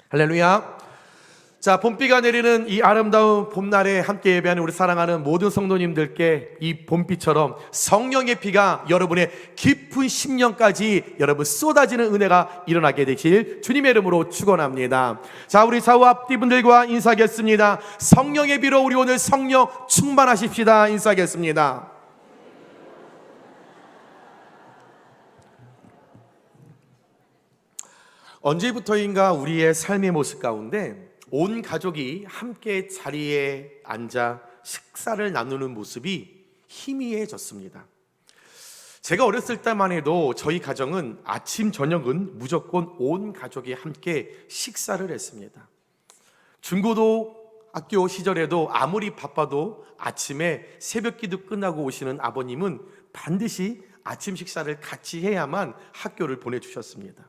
할렐루야. 자, 봄비가 내리는 이 아름다운 봄날에 함께 예배하는 우리 사랑하는 모든 성도님들께 이 봄비처럼 성령의 비가 여러분의 깊은 심령까지 여러분 쏟아지는 은혜가 일어나게 되실 주님의 이름으로 축원합니다. 자, 우리 좌우 앞뒤분들과 인사하겠습니다. 성령의 비로 우리 오늘 성령 충만하십시다. 인사하겠습니다. 언제부터인가 우리의 삶의 모습 가운데 온 가족이 함께 자리에 앉아 식사를 나누는 모습이 희미해졌습니다. 제가 어렸을 때만 해도 저희 가정은 아침 저녁은 무조건 온 가족이 함께 식사를 했습니다. 중고등학교 시절에도 아무리 바빠도 아침에 새벽기도 끝나고 오시는 아버님은 반드시 아침 식사를 같이 해야만 학교를 보내주셨습니다.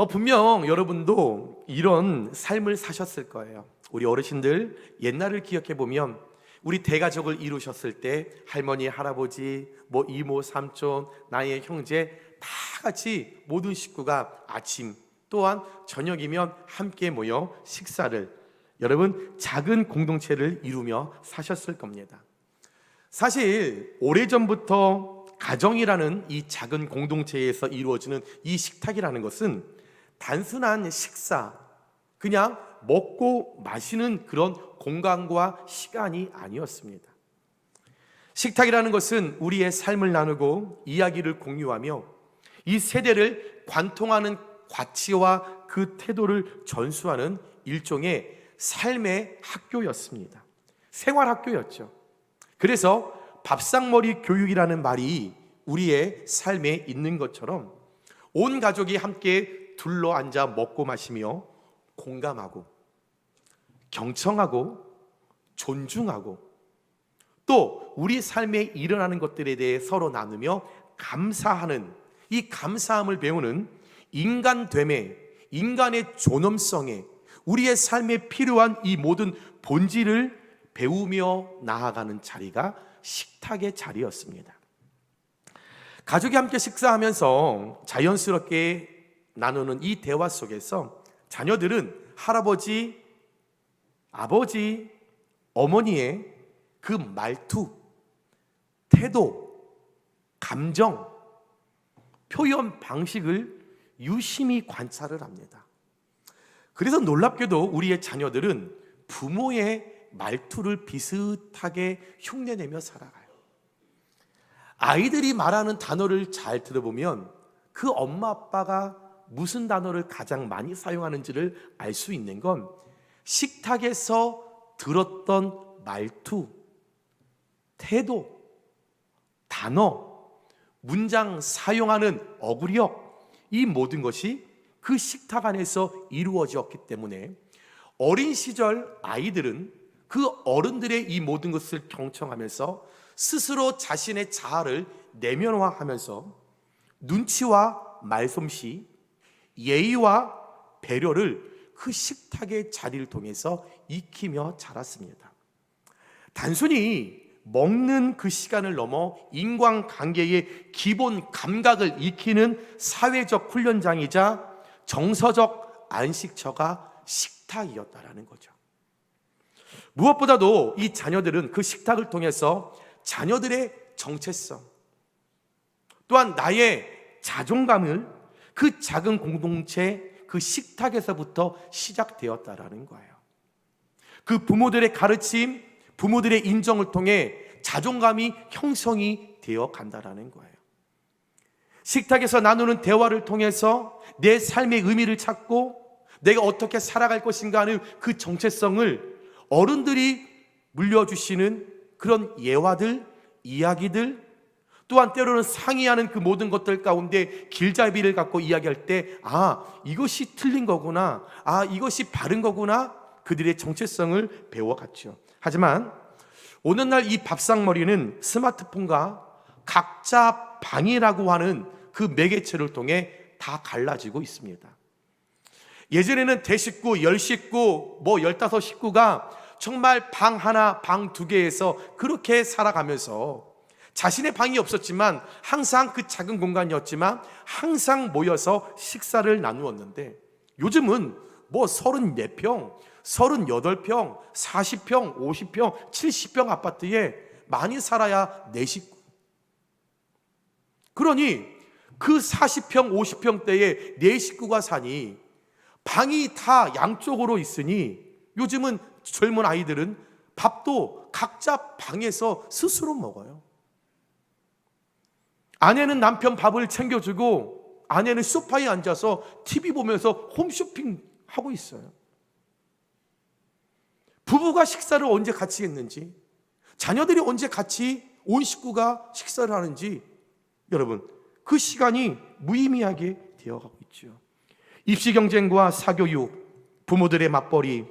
분명 여러분도 이런 삶을 사셨을 거예요. 우리 어르신들 옛날을 기억해 보면 우리 대가족을 이루셨을 때 할머니, 할아버지, 이모, 삼촌, 나의 형제 다 같이 모든 식구가 아침 또한 저녁이면 함께 모여 식사를, 여러분 작은 공동체를 이루며 사셨을 겁니다. 사실 오래전부터 가정이라는 이 작은 공동체에서 이루어지는 이 식탁이라는 것은 단순한 식사, 그냥 먹고 마시는 그런 공간과 시간이 아니었습니다. 식탁이라는 것은 우리의 삶을 나누고 이야기를 공유하며 이 세대를 관통하는 가치와 그 태도를 전수하는 일종의 삶의 학교였습니다. 생활학교였죠. 그래서 밥상머리 교육이라는 말이 우리의 삶에 있는 것처럼 온 가족이 함께 둘러앉아 먹고 마시며 공감하고 경청하고 존중하고 또 우리 삶에 일어나는 것들에 대해 서로 나누며 감사하는 이 감사함을 배우는 인간됨에, 인간의 존엄성에, 우리의 삶에 필요한 이 모든 본질을 배우며 나아가는 자리가 식탁의 자리였습니다. 가족이 함께 식사하면서 자연스럽게 나누는 이 대화 속에서 자녀들은 할아버지, 아버지, 어머니의 그 말투, 태도, 감정, 표현 방식을 유심히 관찰을 합니다. 그래서 놀랍게도 우리의 자녀들은 부모의 말투를 비슷하게 흉내내며 살아가요. 아이들이 말하는 단어를 잘 들어보면 그 엄마 아빠가 무슨 단어를 가장 많이 사용하는지를 알 수 있는 건 식탁에서 들었던 말투, 태도, 단어, 문장 사용하는 어구력, 이 모든 것이 그 식탁 안에서 이루어졌기 때문에 어린 시절 아이들은 그 어른들의 이 모든 것을 경청하면서 스스로 자신의 자아를 내면화하면서 눈치와 말솜씨, 예의와 배려를 그 식탁의 자리를 통해서 익히며 자랐습니다. 단순히 먹는 그 시간을 넘어 인간관계의 기본 감각을 익히는 사회적 훈련장이자 정서적 안식처가 식탁이었다라는 거죠. 무엇보다도 이 자녀들은 그 식탁을 통해서 자녀들의 정체성, 또한 나의 자존감을 그 작은 공동체, 그 식탁에서부터 시작되었다라는 거예요. 그 부모들의 가르침, 부모들의 인정을 통해 자존감이 형성이 되어 간다라는 거예요. 식탁에서 나누는 대화를 통해서 내 삶의 의미를 찾고 내가 어떻게 살아갈 것인가 하는 그 정체성을 어른들이 물려주시는 그런 예화들, 이야기들, 또한 때로는 상의하는 그 모든 것들 가운데 길잡이를 갖고 이야기할 때 이것이 틀린 거구나, 이것이 바른 거구나, 그들의 정체성을 배워갔죠. 하지만 오늘날 이 밥상머리는 스마트폰과 각자 방이라고 하는 그 매개체를 통해 다 갈라지고 있습니다. 예전에는 대식구, 10식구, 15식구가 정말 방 하나, 방 두 개에서 그렇게 살아가면서 자신의 방이 없었지만 항상 그 작은 공간이었지만 항상 모여서 식사를 나누었는데 요즘은 뭐 34평, 38평, 40평, 50평, 70평 아파트에 많이 살아야 4식구. 그러니 그 40평, 50평대에 4식구가 사니 방이 다 양쪽으로 있으니 요즘은 젊은 아이들은 밥도 각자 방에서 스스로 먹어요. 아내는 남편 밥을 챙겨주고 아내는 소파에 앉아서 TV 보면서 홈쇼핑 하고 있어요. 부부가 식사를 언제 같이 했는지, 자녀들이 언제 같이 온 식구가 식사를 하는지, 여러분 그 시간이 무의미하게 되어가고 있죠. 입시 경쟁과 사교육, 부모들의 맞벌이,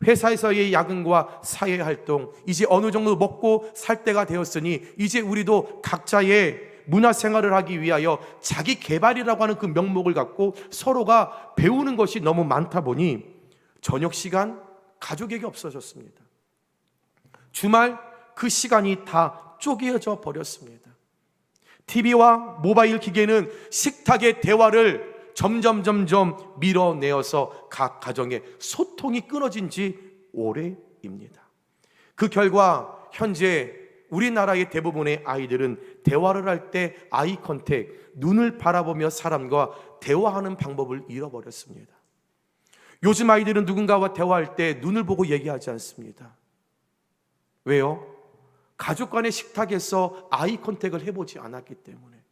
회사에서의 야근과 사회활동, 이제 어느 정도 먹고 살 때가 되었으니 이제 우리도 각자의 문화생활을 하기 위하여 자기 개발이라고 하는 그 명목을 갖고 서로가 배우는 것이 너무 많다 보니 저녁 시간 가족에게 없어졌습니다. 주말 그 시간이 다 쪼개져 버렸습니다. TV와 모바일 기계는 식탁의 대화를 점점 밀어내어서 각 가정의 소통이 끊어진 지 오래입니다. 그 결과 현재 우리나라의 대부분의 아이들은 대화를 할 때 아이 컨택, 눈을 바라보며 사람과 대화하는 방법을 잃어버렸습니다. 요즘 아이들은 누군가와 대화할 때 눈을 보고 얘기하지 않습니다. 왜요? 가족 간의 식탁에서 아이 컨택을 해보지 않았기 때문에.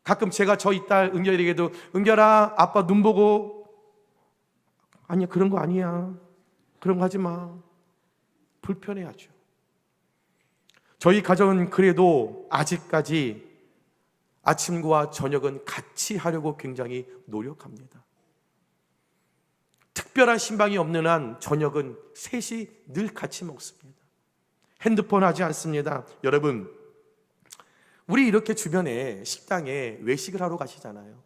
가끔 제가 저희 딸 은결에게도 은결아 아빠 눈 보고 아니야 그런 거 아니야 그런 거 하지 마 불편해하죠. 저희 가정은 그래도 아직까지 아침과 저녁은 같이 하려고 굉장히 노력합니다. 특별한 신방이 없는 한 저녁은 셋이 늘 같이 먹습니다. 핸드폰 하지 않습니다. 여러분 우리 이렇게 주변에 식당에 외식을 하러 가시잖아요.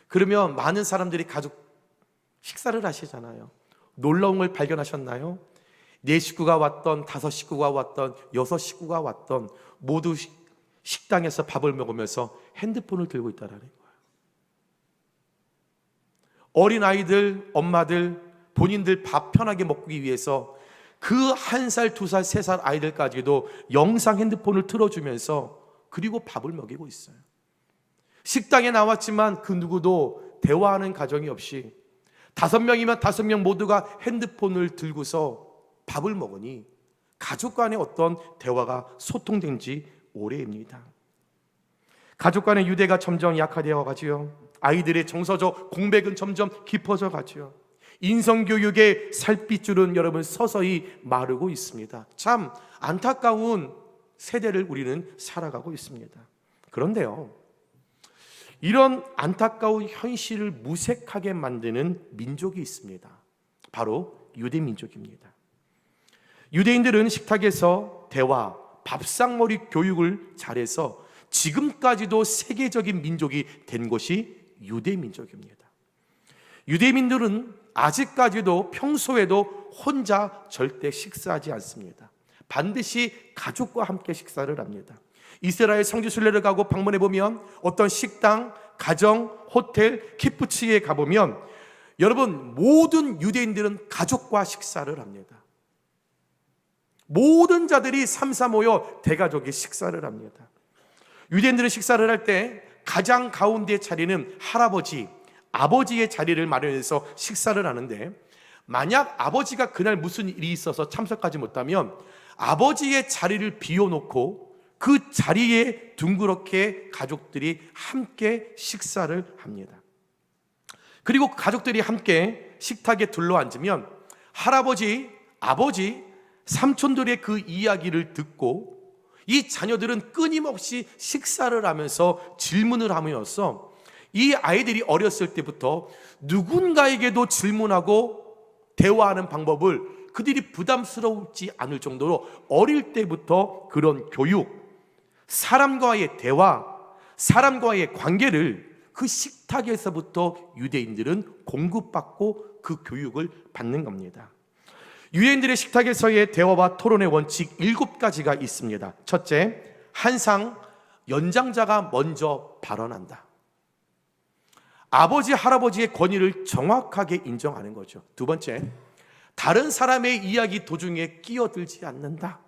그러면 많은 사람들이 가족 식사를 하시잖아요. 놀라운 걸 발견하셨나요? 4식구가 왔던 5식구가 왔던 6식구가 왔던 모두 식당에서 밥을 먹으면서 핸드폰을 들고 있다는 거예요. 어린아이들, 엄마들, 본인들 밥 편하게 먹기 위해서 그 1살, 2살, 3살 아이들까지도 영상 핸드폰을 틀어주면서 그리고 밥을 먹이고 있어요. 식당에 나왔지만 그 누구도 대화하는 가정이 없이 5명이면 5명 모두가 핸드폰을 들고서 밥을 먹으니 가족 간의 어떤 대화가 소통된 지 오래입니다. 가족 간의 유대가 점점 약화되어 가지요. 아이들의 정서적 공백은 점점 깊어져 가지요. 인성교육의 살빛줄은 여러분 서서히 마르고 있습니다. 참 안타까운 세대를 우리는 살아가고 있습니다. 그런데요, 이런 안타까운 현실을 무색하게 만드는 민족이 있습니다. 바로 유대 민족입니다. 유대인들은 식탁에서 대화, 밥상머리 교육을 잘해서 지금까지도 세계적인 민족이 된 것이 유대 민족입니다. 유대민들은 아직까지도 평소에도 혼자 절대 식사하지 않습니다. 반드시 가족과 함께 식사를 합니다. 이스라엘 성지순례를 가고 방문해 보면 어떤 식당, 가정, 호텔, 키부츠에 가보면 여러분 모든 유대인들은 가족과 식사를 합니다. 모든 자들이 삼삼 오여 대가족이 식사를 합니다. 유대인들은 식사를 할 때 가장 가운데 자리는 할아버지, 아버지의 자리를 마련해서 식사를 하는데 만약 아버지가 그날 무슨 일이 있어서 참석하지 못하면 아버지의 자리를 비워놓고 그 자리에 둥그렇게 가족들이 함께 식사를 합니다. 그리고 가족들이 함께 식탁에 둘러앉으면 할아버지, 아버지, 삼촌들의 그 이야기를 듣고 이 자녀들은 끊임없이 식사를 하면서 질문을 함으로써 이 아이들이 어렸을 때부터 누군가에게도 질문하고 대화하는 방법을 그들이 부담스럽지 않을 정도로 어릴 때부터 그런 교육, 사람과의 대화, 사람과의 관계를 그 식탁에서부터 유대인들은 공급받고 그 교육을 받는 겁니다. 유대인들의 식탁에서의 대화와 토론의 원칙 7가지가 있습니다. 첫째, 항상 연장자가 먼저 발언한다. 아버지, 할아버지의 권위를 정확하게 인정하는 거죠. 두 번째, 다른 사람의 이야기 도중에 끼어들지 않는다.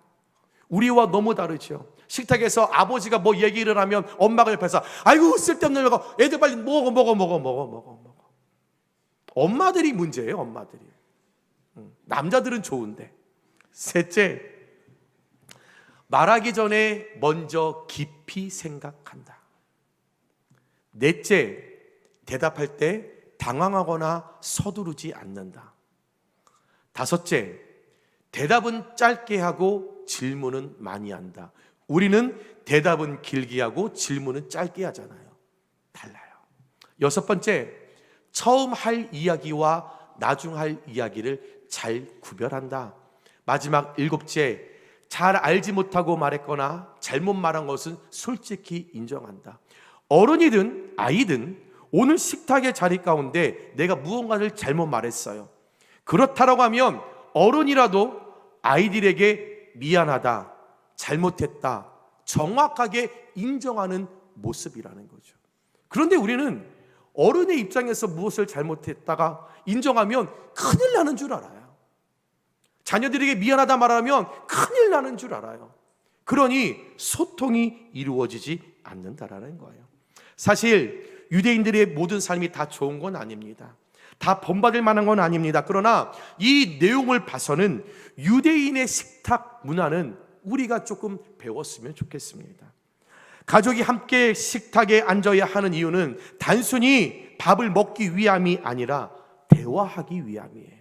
우리와 너무 다르죠. 식탁에서 아버지가 뭐 얘기를 하면 엄마가 옆에서 아이고 쓸데없는 거, 애들 빨리 먹어. 엄마들이 문제예요. 엄마들이. 남자들은 좋은데. 셋째, 말하기 전에 먼저 깊이 생각한다. 넷째, 대답할 때 당황하거나 서두르지 않는다. 다섯째, 대답은 짧게 하고 질문은 많이 한다. 우리는 대답은 길게 하고 질문은 짧게 하잖아요. 달라요. 여섯 번째, 처음 할 이야기와 나중 할 이야기를 잘 구별한다. 마지막 일곱째, 잘 알지 못하고 말했거나 잘못 말한 것은 솔직히 인정한다. 어른이든 아이든 오늘 식탁의 자리 가운데 내가 무언가를 잘못 말했어요. 그렇다라고 하면 어른이라도 아이들에게 미안하다, 잘못했다, 정확하게 인정하는 모습이라는 거죠. 그런데 우리는 어른의 입장에서 무엇을 잘못했다가 인정하면 큰일 나는 줄 알아요. 자녀들에게 미안하다 말하면 큰일 나는 줄 알아요. 그러니 소통이 이루어지지 않는다라는 거예요. 사실 유대인들의 모든 삶이 다 좋은 건 아닙니다. 다 본받을 만한 건 아닙니다. 그러나 이 내용을 봐서는 유대인의 식탁 문화는 우리가 조금 배웠으면 좋겠습니다. 가족이 함께 식탁에 앉아야 하는 이유는 단순히 밥을 먹기 위함이 아니라 대화하기 위함이에요.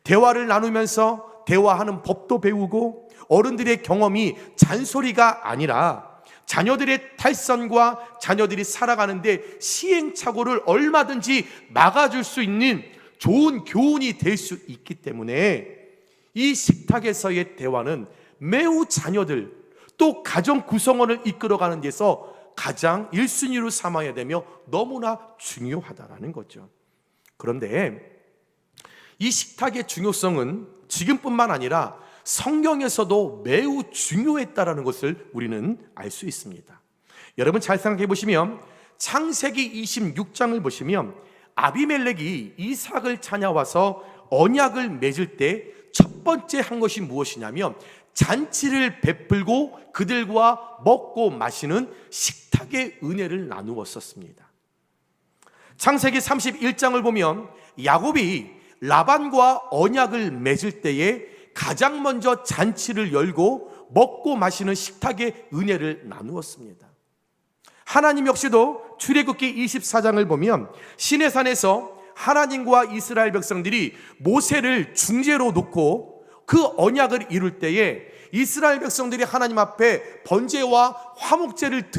대화를 나누면서 대화하는 법도 배우고 어른들의 경험이 잔소리가 아니라 자녀들의 탈선과 자녀들이 살아가는데 시행착오를 얼마든지 막아줄 수 있는 좋은 교훈이 될 수 있기 때문에 이 식탁에서의 대화는 매우 자녀들 또 가정 구성원을 이끌어가는 데서 가장 1순위로 삼아야 되며 너무나 중요하다는 거죠. 그런데 이 식탁의 중요성은 지금뿐만 아니라 성경에서도 매우 중요했다라는 것을 우리는 알 수 있습니다. 여러분 잘 생각해 보시면 창세기 26장을 보시면 아비멜렉이 이삭을 찾아와서 언약을 맺을 때 첫 번째 한 것이 무엇이냐면 잔치를 베풀고 그들과 먹고 마시는 식탁의 은혜를 나누었었습니다. 창세기 31장을 보면 야곱이 라반과 언약을 맺을 때에 가장 먼저 잔치를 열고 먹고 마시는 식탁의 은혜를 나누었습니다. 하나님 역시도 출애굽기 24장을 보면 시내산에서 하나님과 이스라엘 백성들이 모세를 중재로 놓고 그 언약을 이룰 때에 이스라엘 백성들이 하나님 앞에 번제와 화목제를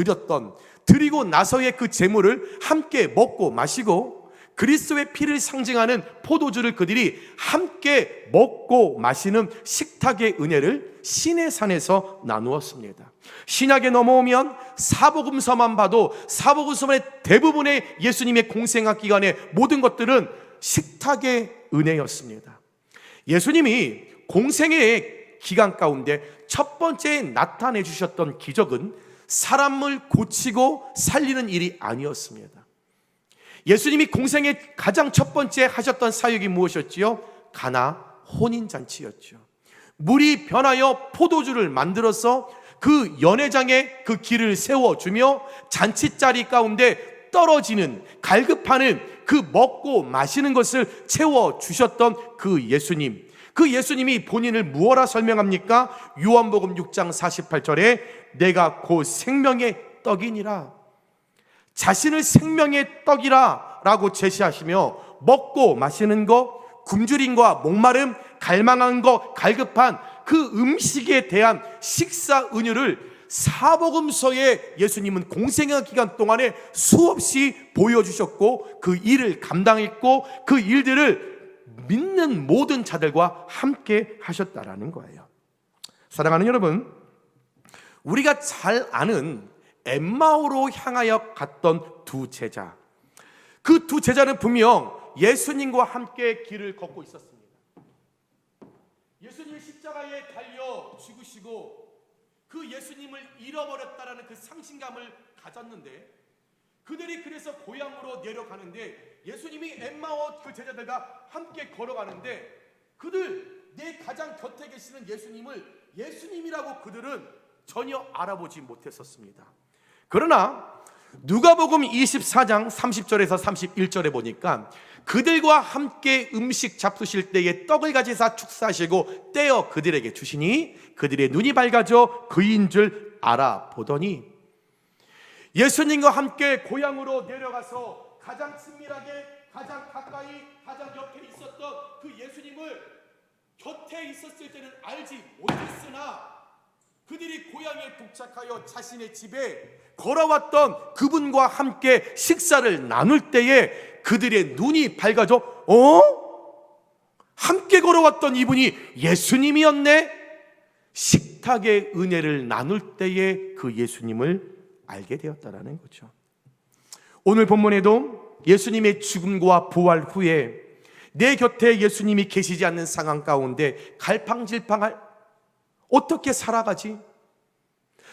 드리고 나서의 그 제물을 함께 먹고 마시고 그리스도의 피를 상징하는 포도주를 그들이 함께 먹고 마시는 식탁의 은혜를 시내산에서 나누었습니다. 신약에 넘어오면 사복음서만 봐도 사복음서의 대부분의 예수님의 공생학 기간의 모든 것들은 식탁의 은혜였습니다. 예수님이 공생의 기간 가운데 첫 번째 나타내 주셨던 기적은 사람을 고치고 살리는 일이 아니었습니다. 예수님이 공생의 가장 첫 번째 하셨던 사역이 무엇이었지요? 가나 혼인잔치였죠. 물이 변하여 포도주를 만들어서 그 연회장에 그 길을 세워주며 잔치자리 가운데 떨어지는 갈급하는 그 먹고 마시는 것을 채워주셨던 그 예수님, 그 예수님이 본인을 무엇라 설명합니까? 요한복음 6장 48절에 내가 곧 생명의 떡이니라, 자신을 생명의 떡이라 라고 제시하시며 먹고 마시는 것, 굶주림과 목마름, 갈망한 것, 갈급한 그 음식에 대한 식사 은유를 사복음서에 예수님은 공생의 기간 동안에 수없이 보여주셨고 그 일을 감당했고 그 일들을 믿는 모든 자들과 함께 하셨다라는 거예요. 사랑하는 여러분, 우리가 잘 아는 엠마오로 향하여 갔던 두 제자, 그 두 제자는 분명 예수님과 함께 길을 걷고 있었습니다. 예수님이 십자가에 달려 죽으시고 그 예수님을 잃어버렸다라는 그 상실감을 가졌는데 그들이 그래서 고향으로 내려가는데 예수님이 엠마오 그 제자들과 함께 걸어가는데 내 가장 곁에 계시는 예수님을 예수님이라고 그들은 전혀 알아보지 못했었습니다. 그러나 누가복음 24장 30절에서 31절에 보니까 그들과 함께 음식 잡수실 때에 떡을 가지사 축사하시고 떼어 그들에게 주시니 그들의 눈이 밝아져 그인 줄 알아보더니, 예수님과 함께 고향으로 내려가서 가장 친밀하게, 가장 가까이, 가장 옆에 있었던 그 예수님을 곁에 있었을 때는 알지 못했으나 그들이 고향에 도착하여 자신의 집에 걸어왔던 그분과 함께 식사를 나눌 때에 그들의 눈이 밝아져 함께 걸어왔던 이분이 예수님이었네? 식탁의 은혜를 나눌 때에 그 예수님을 알게 되었다라는 거죠. 오늘 본문에도 예수님의 죽음과 부활 후에 내 곁에 예수님이 계시지 않는 상황 가운데 갈팡질팡할 어떻게 살아가지?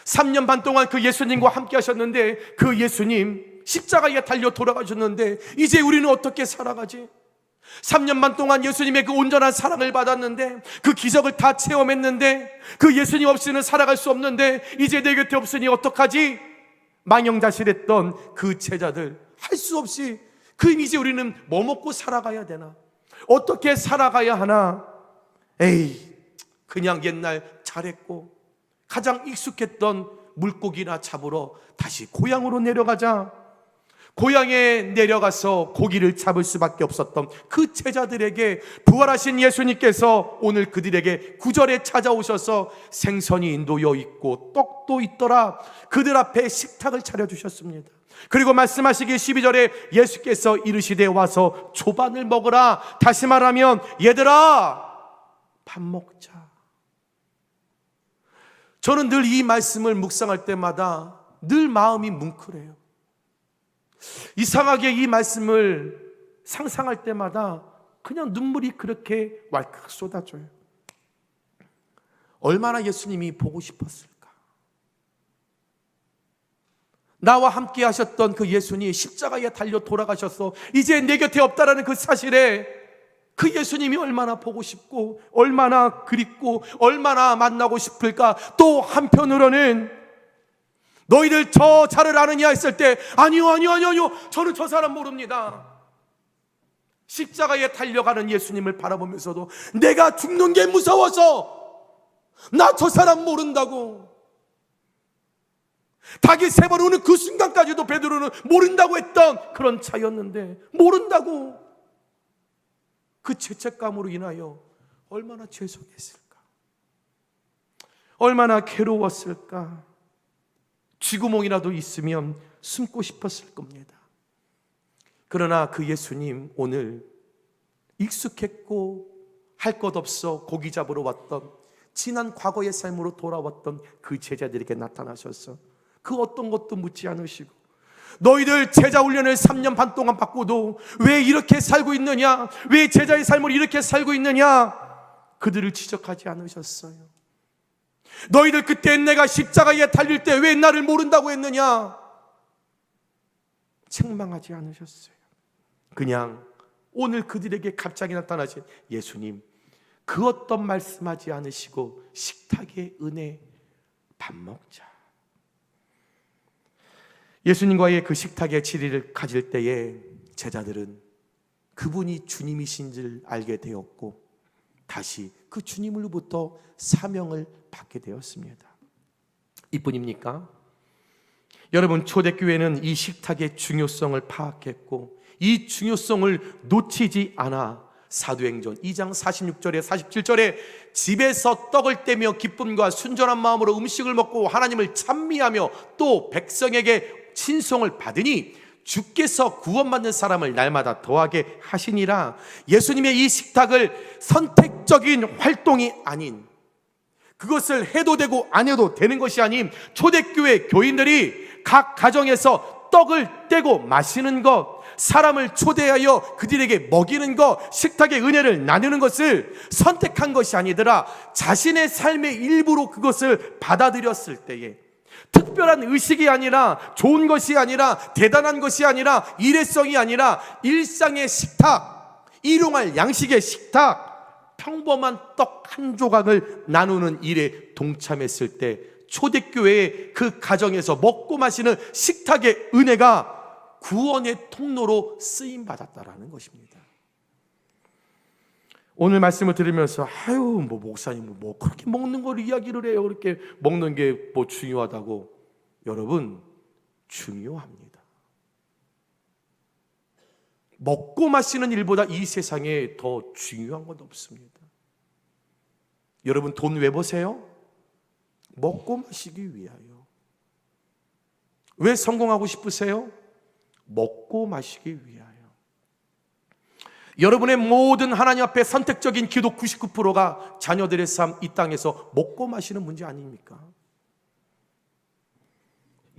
3년 반 동안 그 예수님과 함께 하셨는데 그 예수님 십자가에 달려 돌아가셨는데 이제 우리는 어떻게 살아가지? 3년 반 동안 예수님의 그 온전한 사랑을 받았는데 그 기적을 다 체험했는데 그 예수님 없이는 살아갈 수 없는데 이제 내 곁에 없으니 어떡하지? 망연자실했던 그 제자들 할 수 없이 이제 우리는 뭐 먹고 살아가야 되나? 어떻게 살아가야 하나? 그냥 옛날 잘했고 가장 익숙했던 물고기나 잡으러 다시 고향으로 내려가자. 고향에 내려가서 고기를 잡을 수밖에 없었던 그 제자들에게 부활하신 예수님께서 오늘 그들에게 9절에 찾아오셔서 생선이 놓여 있고 떡도 있더라. 그들 앞에 식탁을 차려주셨습니다. 그리고 말씀하시기 12절에 예수께서 이르시되 와서 조반을 먹으라. 다시 말하면 얘들아 밥 먹자. 저는 늘 이 말씀을 묵상할 때마다 늘 마음이 뭉클해요. 이상하게 이 말씀을 상상할 때마다 그냥 눈물이 그렇게 왈칵 쏟아져요. 얼마나 예수님이 보고 싶었을까? 나와 함께 하셨던 그 예수님이 십자가에 달려 돌아가셔서 이제 내 곁에 없다라는 그 사실에 그 예수님이 얼마나 보고 싶고 얼마나 그립고 얼마나 만나고 싶을까? 또 한편으로는 너희들 저 자를 아느냐 했을 때 아니요 저는 저 사람 모릅니다. 십자가에 달려가는 예수님을 바라보면서도 내가 죽는 게 무서워서 나 저 사람 모른다고. 닭이 3번 우는 그 순간까지도 베드로는 모른다고 했던 그런 차였는데 모른다고. 그 죄책감으로 인하여 얼마나 죄송했을까? 얼마나 괴로웠을까? 쥐구멍이라도 있으면 숨고 싶었을 겁니다. 그러나 그 예수님 오늘 익숙했고 할 것 없어 고기 잡으러 왔던 지난 과거의 삶으로 돌아왔던 그 제자들에게 나타나셔서 그 어떤 것도 묻지 않으시고 너희들 제자 훈련을 3년 반 동안 받고도 왜 이렇게 살고 있느냐? 왜 제자의 삶을 이렇게 살고 있느냐? 그들을 지적하지 않으셨어요. 너희들 그때 내가 십자가에 달릴 때 왜 나를 모른다고 했느냐? 책망하지 않으셨어요. 그냥 오늘 그들에게 갑자기 나타나신 예수님 그 어떤 말씀하지 않으시고 식탁의 은혜 밥 먹자. 예수님과의 그 식탁의 지리를 가질 때에 제자들은 그분이 주님이신 줄 알게 되었고 다시 그 주님으로부터 사명을 받게 되었습니다. 이뿐입니까? 여러분, 초대교회는 이 식탁의 중요성을 파악했고 이 중요성을 놓치지 않아 사도행전 2장 46절에 47절에 집에서 떡을 떼며 기쁨과 순전한 마음으로 음식을 먹고 하나님을 찬미하며 또 백성에게 친송을 받으니 주께서 구원받는 사람을 날마다 더하게 하시니라. 예수님의 이 식탁을 선택적인 활동이 아닌, 그것을 해도 되고 안 해도 되는 것이 아닌 초대교회 교인들이 각 가정에서 떡을 떼고 마시는 것, 사람을 초대하여 그들에게 먹이는 것, 식탁의 은혜를 나누는 것을 선택한 것이 아니더라 자신의 삶의 일부로 그것을 받아들였을 때에 특별한 의식이 아니라, 좋은 것이 아니라, 대단한 것이 아니라, 일회성이 아니라 일상의 식탁, 일용할 양식의 식탁, 평범한 떡 한 조각을 나누는 일에 동참했을 때 초대교회의 그 가정에서 먹고 마시는 식탁의 은혜가 구원의 통로로 쓰임받았다라는 것입니다. 오늘 말씀을 들으면서 뭐 목사님 뭐 그렇게 먹는 걸 이야기를 해요. 그렇게 먹는 게 뭐 중요하다고. 여러분, 중요합니다. 먹고 마시는 일보다 이 세상에 더 중요한 건 없습니다. 여러분, 돈 왜 버세요? 먹고 마시기 위하여. 왜 성공하고 싶으세요? 먹고 마시기 위하여. 여러분의 모든 하나님 앞에 선택적인 기도 99%가 자녀들의 삶, 이 땅에서 먹고 마시는 문제 아닙니까?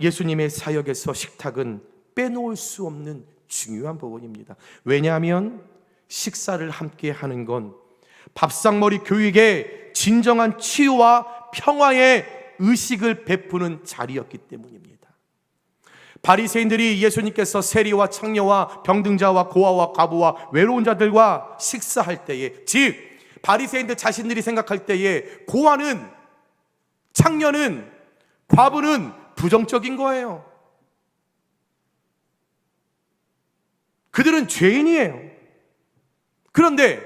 예수님의 사역에서 식탁은 빼놓을 수 없는 중요한 부분입니다. 왜냐하면 식사를 함께 하는 건 밥상머리 교육의 진정한 치유와 평화의 의식을 베푸는 자리였기 때문입니다. 바리새인들이 예수님께서 세리와 창녀와 병등자와 고아와 과부와 외로운 자들과 식사할 때에, 즉 바리새인들 자신들이 생각할 때에 고아는, 창녀는, 과부는 부정적인 거예요. 그들은 죄인이에요. 그런데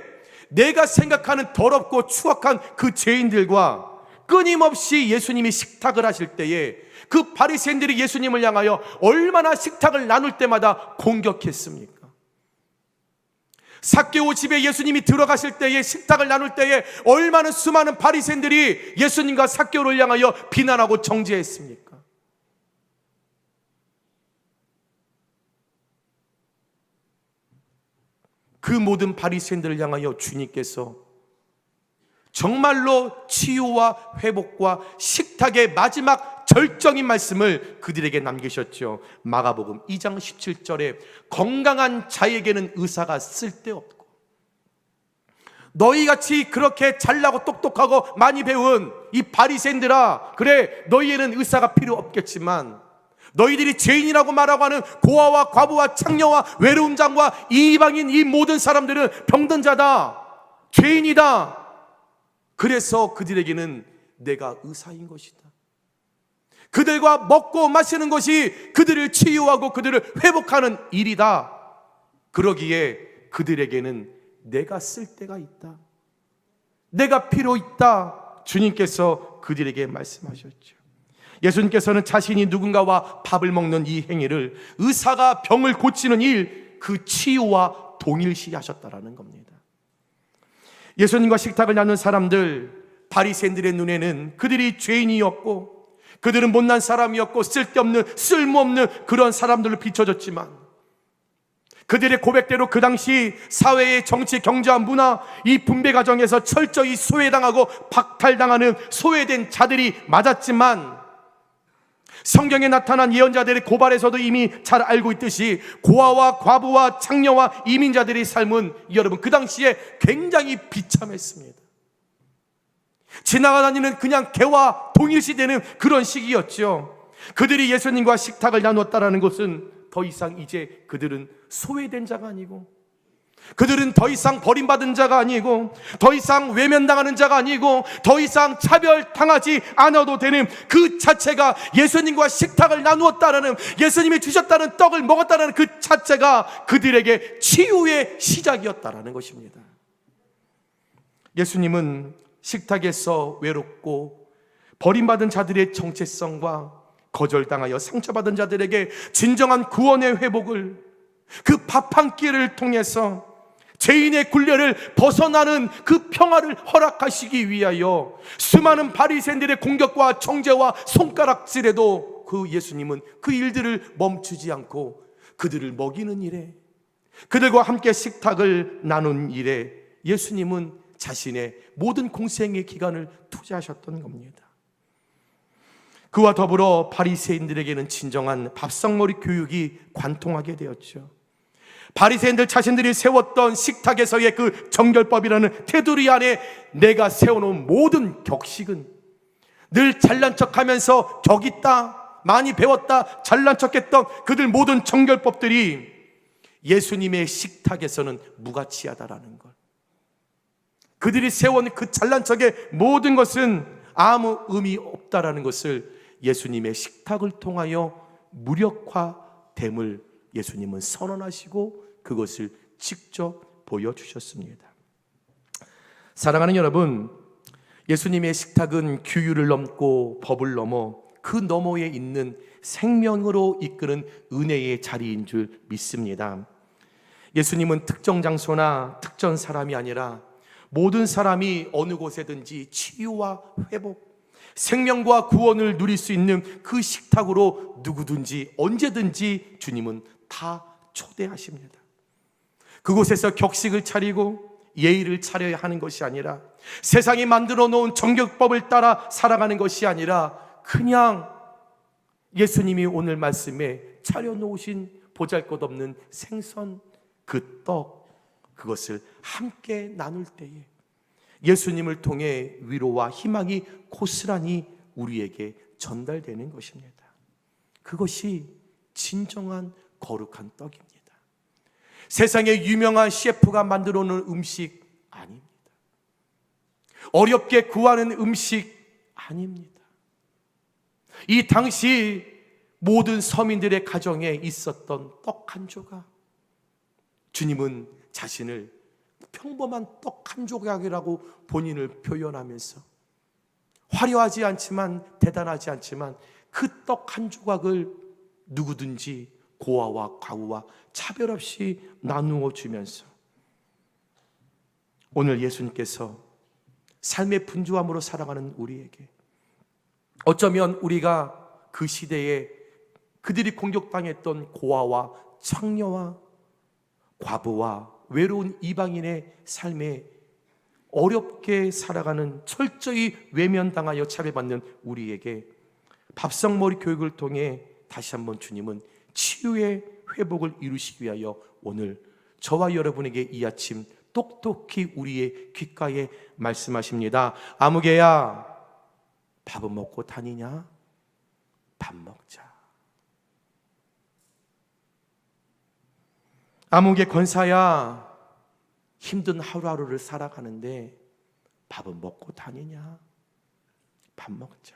내가 생각하는 더럽고 추악한 그 죄인들과 끊임없이 예수님이 식탁을 하실 때에 그 바리새인들이 예수님을 향하여 얼마나 식탁을 나눌 때마다 공격했습니까? 삭개오 집에 예수님이 들어가실 때에, 식탁을 나눌 때에 얼마나 수많은 바리새인들이 예수님과 삭개오를 향하여 비난하고 정죄했습니까? 그 모든 바리새인들을 향하여 주님께서 정말로 치유와 회복과 식탁의 마지막 절정인 말씀을 그들에게 남기셨죠. 마가복음 2장 17절에 건강한 자에게는 의사가 쓸데없고, 너희같이 그렇게 잘나고 똑똑하고 많이 배운 이 바리새인들아, 그래 너희에는 의사가 필요 없겠지만 너희들이 죄인이라고 말하고 하는 고아와 과부와 창녀와 외로운 자와 이방인, 이 모든 사람들은 병든 자다, 죄인이다. 그래서 그들에게는 내가 의사인 것이다. 그들과 먹고 마시는 것이 그들을 치유하고 그들을 회복하는 일이다. 그러기에 그들에게는 내가 쓸 데가 있다, 내가 필요 있다. 주님께서 그들에게 말씀하셨죠. 예수님께서는 자신이 누군가와 밥을 먹는 이 행위를 의사가 병을 고치는 일, 그 치유와 동일시 하셨다라는 겁니다. 예수님과 식탁을 나눈 사람들, 바리새인들의 눈에는 그들이 죄인이었고 그들은 못난 사람이었고 쓸데없는, 쓸모없는 그런 사람들로 비춰졌지만, 그들의 고백대로 그 당시 사회의 정치, 경제와 문화, 이 분배 과정에서 철저히 소외당하고 박탈당하는 소외된 자들이 맞았지만, 성경에 나타난 예언자들의 고발에서도 이미 잘 알고 있듯이 고아와 과부와 창녀와 이민자들의 삶은 여러분 그 당시에 굉장히 비참했습니다. 지나가다니는 그냥 개와 동일시되는 그런 시기였죠. 그들이 예수님과 식탁을 나눴다라는 것은 더 이상 이제 그들은 소외된 자가 아니고, 그들은 더 이상 버림받은 자가 아니고, 더 이상 외면당하는 자가 아니고, 더 이상 차별당하지 않아도 되는 그 자체가, 예수님과 식탁을 나누었다라는, 예수님이 주셨다는 떡을 먹었다라는 그 자체가 그들에게 치유의 시작이었다라는 것입니다. 예수님은 식탁에서 외롭고 버림받은 자들의 정체성과 거절당하여 상처받은 자들에게 진정한 구원의 회복을, 그 밥 한 끼를 통해서 죄인의 굴레를 벗어나는 그 평화를 허락하시기 위하여 수많은 바리새인들의 공격과 정죄와 손가락질에도 그 예수님은 그 일들을 멈추지 않고 그들을 먹이는 일에, 그들과 함께 식탁을 나눈 일에 예수님은 자신의 모든 공생의 기간을 투자하셨던 겁니다. 그와 더불어 바리새인들에게는 진정한 밥상머리 교육이 관통하게 되었죠. 바리새인들 자신들이 세웠던 식탁에서의 그 정결법이라는 테두리 안에 내가 세워놓은 모든 격식은, 늘 잘난 척하면서 격 있다, 많이 배웠다, 잘난 척했던 그들 모든 정결법들이 예수님의 식탁에서는 무가치하다라는 것. 그들이 세운 그 잘난 척의 모든 것은 아무 의미 없다라는 것을 예수님의 식탁을 통하여 무력화됨을 예수님은 선언하시고 그것을 직접 보여주셨습니다. 사랑하는 여러분, 예수님의 식탁은 규율을 넘고 법을 넘어 그 너머에 있는 생명으로 이끄는 은혜의 자리인 줄 믿습니다. 예수님은 특정 장소나 특정 사람이 아니라 모든 사람이 어느 곳에든지 치유와 회복, 생명과 구원을 누릴 수 있는 그 식탁으로 누구든지 언제든지 주님은 다 초대하십니다. 그곳에서 격식을 차리고 예의를 차려야 하는 것이 아니라, 세상이 만들어 놓은 정결법을 따라 살아가는 것이 아니라, 그냥 예수님이 오늘 말씀에 차려놓으신 보잘것없는 생선, 그 떡, 그것을 함께 나눌 때에 예수님을 통해 위로와 희망이 고스란히 우리에게 전달되는 것입니다. 그것이 진정한 거룩한 떡입니다. 세상에 유명한 셰프가 만들어 놓은 음식 아닙니다. 어렵게 구하는 음식 아닙니다. 이 당시 모든 서민들의 가정에 있었던 떡 한 조각, 주님은 자신을 평범한 떡 한 조각이라고 본인을 표현하면서 화려하지 않지만, 대단하지 않지만 그 떡 한 조각을 누구든지 고아와 과부와 차별 없이 나누어 주면서, 오늘 예수님께서 삶의 분주함으로 살아가는 우리에게, 어쩌면 우리가 그 시대에 그들이 공격당했던 고아와 창녀와 과부와 외로운 이방인의 삶에 어렵게 살아가는, 철저히 외면당하여 차별받는 우리에게 밥상머리 교육을 통해 다시 한번 주님은 치유의 회복을 이루시기 위하여 오늘 저와 여러분에게 이 아침 똑똑히 우리의 귓가에 말씀하십니다. 아무개야, 밥은 먹고 다니냐? 밥 먹자. 아무개 권사야, 힘든 하루하루를 살아가는데 밥은 먹고 다니냐? 밥 먹자.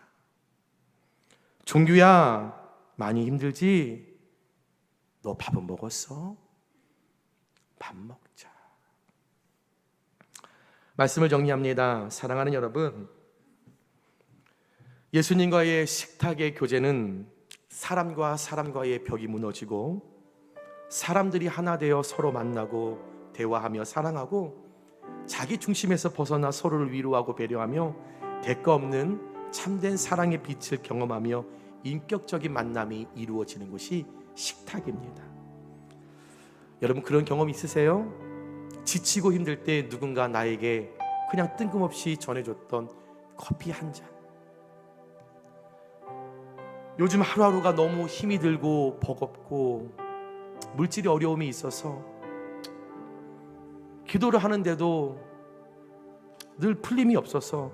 종규야, 많이 힘들지? 너 밥은 먹었어? 밥 먹자. 말씀을 정리합니다. 사랑하는 여러분, 예수님과의 식탁의 교제는 사람과 사람과의 벽이 무너지고 사람들이 하나 되어 서로 만나고 대화하며 사랑하고 자기 중심에서 벗어나 서로를 위로하고 배려하며 대가 없는 참된 사랑의 빛을 경험하며 인격적인 만남이 이루어지는 것이 식탁입니다. 여러분, 그런 경험 있으세요? 지치고 힘들 때 누군가 나에게 그냥 뜬금없이 전해줬던 커피 한 잔. 요즘 하루하루가 너무 힘이 들고 버겁고 물질이 어려움이 있어서 기도를 하는데도 늘 풀림이 없어서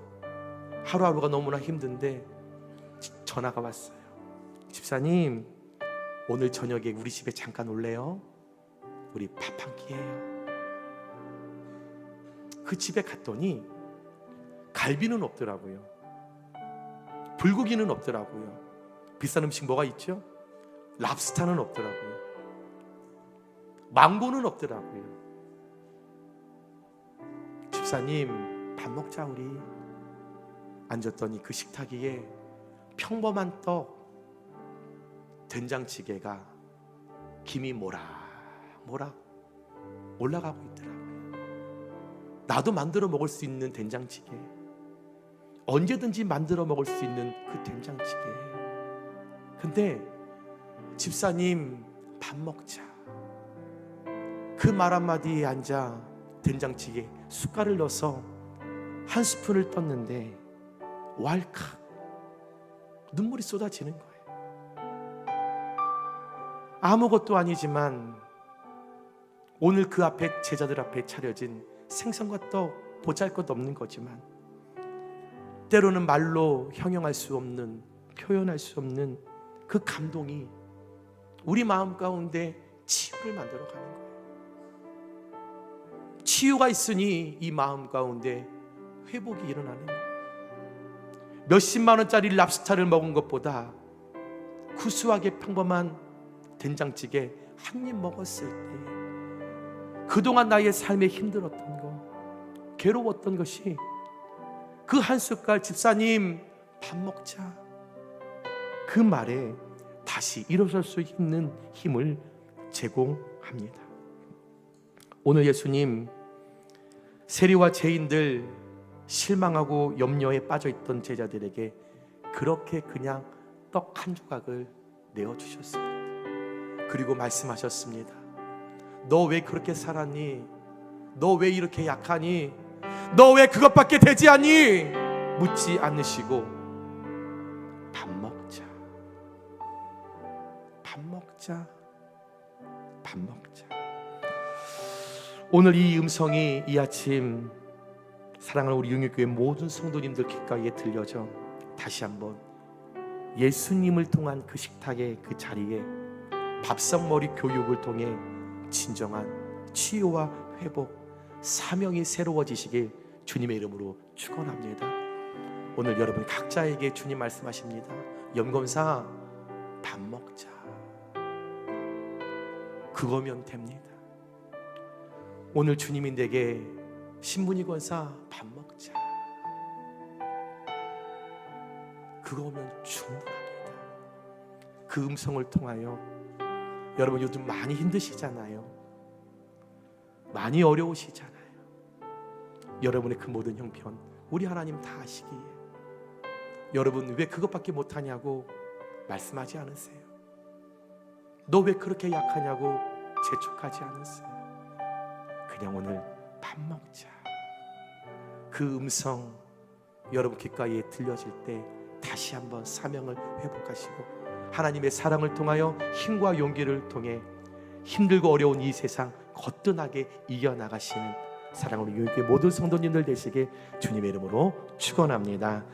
하루하루가 너무나 힘든데 전화가 왔어요. 집사님, 오늘 저녁에 우리 집에 잠깐 올래요? 우리 밥 한 끼예요. 그 집에 갔더니 갈비는 없더라고요. 불고기는 없더라고요. 비싼 음식 뭐가 있죠? 랍스타는 없더라고요. 망고는 없더라고요. 집사님, 밥 먹자 우리. 앉았더니 그 식탁 위에 평범한 떡, 된장찌개가 김이 모락모락 올라가고 있더라고요. 나도 만들어 먹을 수 있는 된장찌개, 언제든지 만들어 먹을 수 있는 그 된장찌개. 근데 집사님, 밥 먹자. 그 말 한마디에 앉아 된장찌개 숟갈을 넣어서 한 스푼을 떴는데 왈칵 눈물이 쏟아지는 거예요. 아무것도 아니지만 오늘 그 앞에, 제자들 앞에 차려진 생선과 떡 보잘것 없는 거지만 때로는 말로 형용할 수 없는, 표현할 수 없는 그 감동이 우리 마음 가운데 치유를 만들어 가는 거예요. 치유가 있으니 이 마음 가운데 회복이 일어나는 거예요. 몇십만 원짜리 랍스타를 먹은 것보다 구수하게 평범한 된장찌개 한 입 먹었을 때 그동안 나의 삶에 힘들었던 거, 괴로웠던 것이 그 한 숟갈 집사님 밥 먹자, 그 말에 다시 일어설 수 있는 힘을 제공합니다. 오늘 예수님 세리와 죄인들, 실망하고 염려에 빠져있던 제자들에게 그렇게 그냥 떡 한 조각을 내어주셨습니다. 그리고 말씀하셨습니다. 너 왜 그렇게 살았니? 너 왜 이렇게 약하니? 너 왜 그것밖에 되지 않니? 묻지 않으시고 밥 먹자, 밥 먹자, 밥 먹자. 오늘 이 음성이 이 아침 사랑하는 우리 영육교회 모든 성도님들 귓가에 들려져 다시 한번 예수님을 통한 그 식탁의 그 자리에 밥상머리 교육을 통해 진정한 치유와 회복, 사명이 새로워지시길 주님의 이름으로 축원합니다. 오늘 여러분 각자에게 주님 말씀하십니다. 염검사 밥 먹자. 그거면 됩니다. 오늘 주님이 내게 신분이 권사 밥 먹자. 그거면 충분합니다. 그 음성을 통하여 여러분 요즘 많이 힘드시잖아요. 많이 어려우시잖아요. 여러분의 그 모든 형편 우리 하나님 다 아시기에 여러분 왜 그것밖에 못하냐고 말씀하지 않으세요. 너 왜 그렇게 약하냐고 재촉하지 않으세요. 그냥 오늘 밥 먹자. 그 음성 여러분 귓가에 들려질 때 다시 한번 사명을 회복하시고 하나님의 사랑을 통하여 힘과 용기를 통해 힘들고 어려운 이 세상 거뜬하게 이겨나가시는 사랑으로 교회 모든 성도님들 되시게 주님의 이름으로 축원합니다.